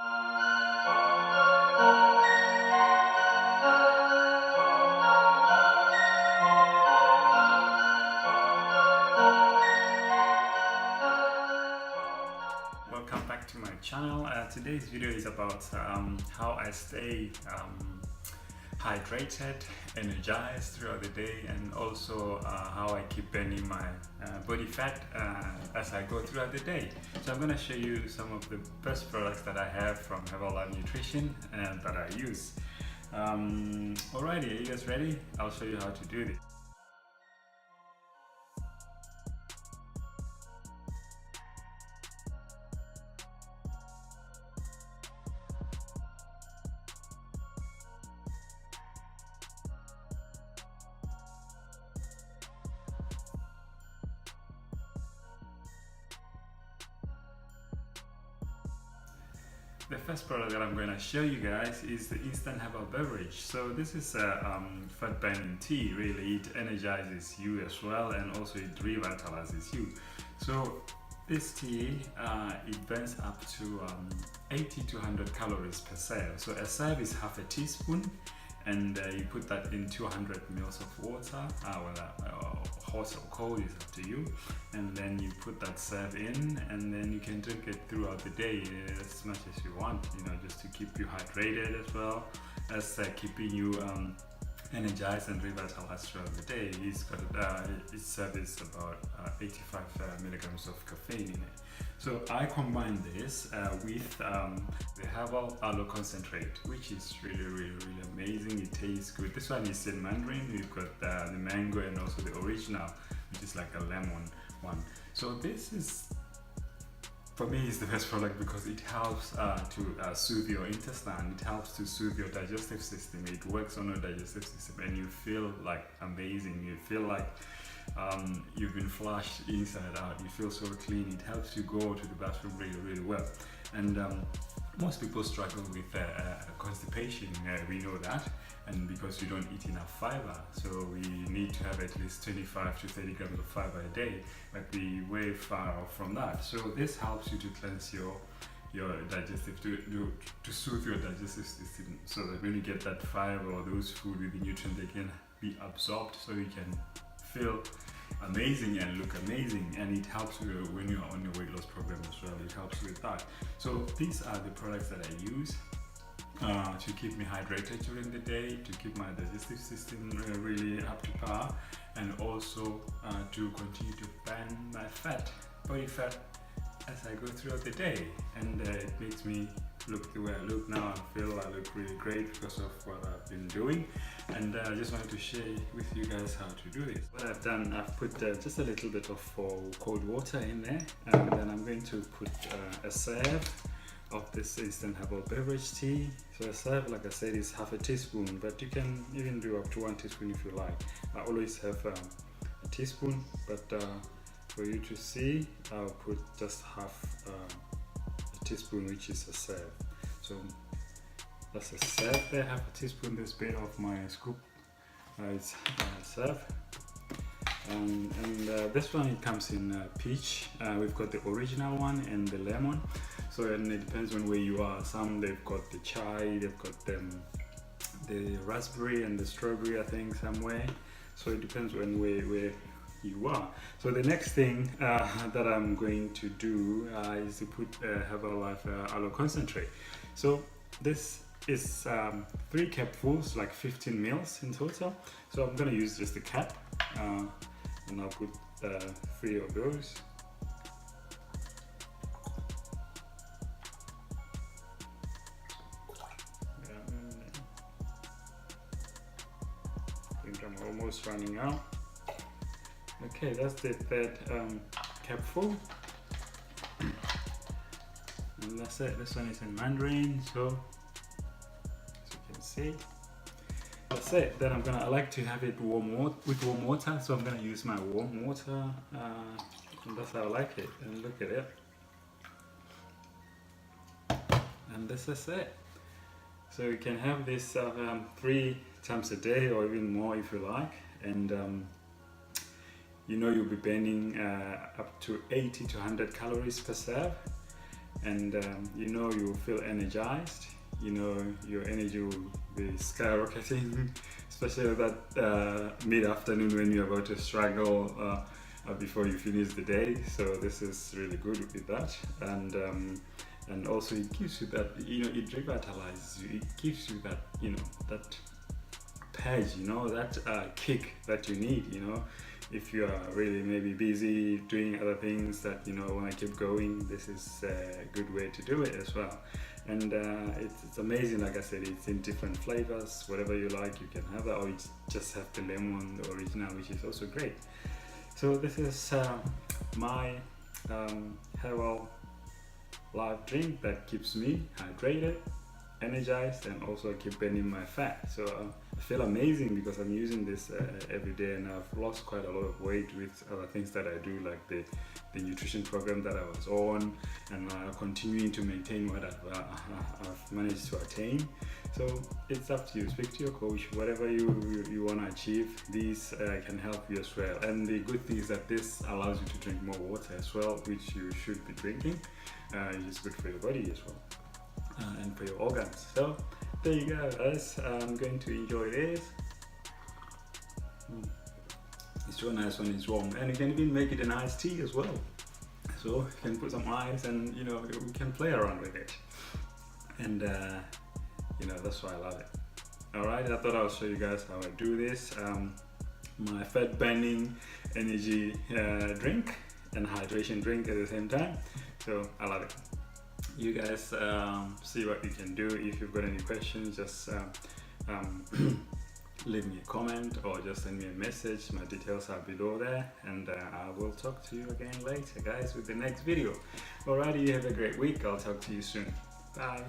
Welcome back to my channel. Today's video is about how I stay hydrated, energized throughout the day, and also how I keep burning my body fat as I go throughout the day. So I'm going to show you some of the best products that I have from Herbal Aloe Nutrition and that I use. Alrighty, are you guys ready? I'll show you how to do this. The first product that I'm going to show you guys is the instant herbal beverage. So this is a fat burning tea. Really, it energizes you as well, and also it revitalizes you. So this tea, it burns up to 80 to 100 calories per serve. So a serve is half a teaspoon, and you put that in 200 mils of water, hot or cold is up to you, and then you put that serve in, and then you can drink it throughout the day as much as you want, you know, just to keep you hydrated as well as keeping you energized and revitalized throughout the day. It's got its serve is about 85 milligrams of caffeine in it. So I combine this with the Herbal Aloe Concentrate, which is really amazing. It tastes good. This one is in Mandarin. We've got the mango and also the original, which is like a lemon one. So this is, for me, is the best product because it helps to soothe your intestine. It helps to soothe your digestive system. It works on your digestive system, and you feel like amazing. You feel like you've been flushed inside out. You feel so clean. It helps you go to the bathroom really well. And most people struggle with constipation. We know that, and because we don't eat enough fiber, so we need to have at least 25 to 30 grams of fiber a day, but we way far off from that. So this helps you to cleanse your digestive, to soothe your digestive system, so that when you get that fiber or those food with the nutrients, they can be absorbed, so you can feel amazing and look amazing. And it helps you when you're on your weight loss program as well. It helps with that. So these are the products that I use to keep me hydrated during the day, to keep my digestive system really up to par, and also to continue to burn my body fat as I go throughout the day. And it makes me look the way I look now. I feel I look really great because of what I've been doing, and I just wanted to share with you guys how to do this. What I've done, I've put just a little bit of cold water in there, and then I'm going to put a serve of this instant herbal beverage tea. So a serve, like I said, is half a teaspoon, but you can even do up to 1 teaspoon if you like. I always have a teaspoon, but for you to see, I'll put just half a teaspoon, which is a serve. So that's a serve there, half a teaspoon. This bit of my scoop is a serve. And this one, it comes in peach. We've got the original one and the lemon. So, and it depends on where you are. Some, they've got the chai, they've got the raspberry and the strawberry, I think, somewhere. So it depends on where you are. So the next thing that I'm going to do is to put Herbalife Aloe Concentrate. So this is 3 capfuls, like 15 mils in total. So I'm going to use just a cap, and I'll put 3 of those. I think I'm almost running out. Okay, that's the third capful, and that's it. This one is in Mandarin, so as you can see, that's it. Then I like to have it with warm water, so I'm gonna use my warm water, and that's how I like it. And look at it, and this is it. So you can have this 3 times a day, or even more if you like, and you know, you'll be burning up to 80 to 100 calories per serve. and you know you will feel energized. You know your energy will be skyrocketing, especially that mid-afternoon when you're about to struggle before you finish the day. So this is really good with that, and also it gives you that, you know, it revitalizes you. It gives you that, you know, that page, you know, that kick that you need, you know. If you are really maybe busy doing other things that, you know, want to keep going, this is a good way to do it as well. And it's amazing, like I said, it's in different flavors. Whatever you like, you can have that, or you just have the lemon, the original, which is also great. So this is my Herbal Life drink that keeps me hydrated, energized, and also keep burning my fat. So I feel amazing because I'm using this every day, and I've lost quite a lot of weight with other things that I do, like the nutrition program that I was on, and continuing to maintain what I've managed to attain. So it's up to you. Speak to your coach. Whatever you want to achieve, these can help you as well. And the good thing is that this allows you to drink more water as well, which you should be drinking. It's good for your body as well. And for your organs. So there you go, guys. I'm going to enjoy this. It's so nice when it's warm, and you can even make it an iced tea as well. So you can put some ice, and you know, we can play around with it. And you know, that's why I love it. All right, I thought I'll show you guys how I do this. My fat burning energy drink and hydration drink at the same time. So I love it. You guys see what you can do. If you've got any questions, just leave me a comment or just send me a message. My details are below there, and I will talk to you again later, guys, with the next video. Alrighty, you have a great week. I'll talk to you soon. Bye.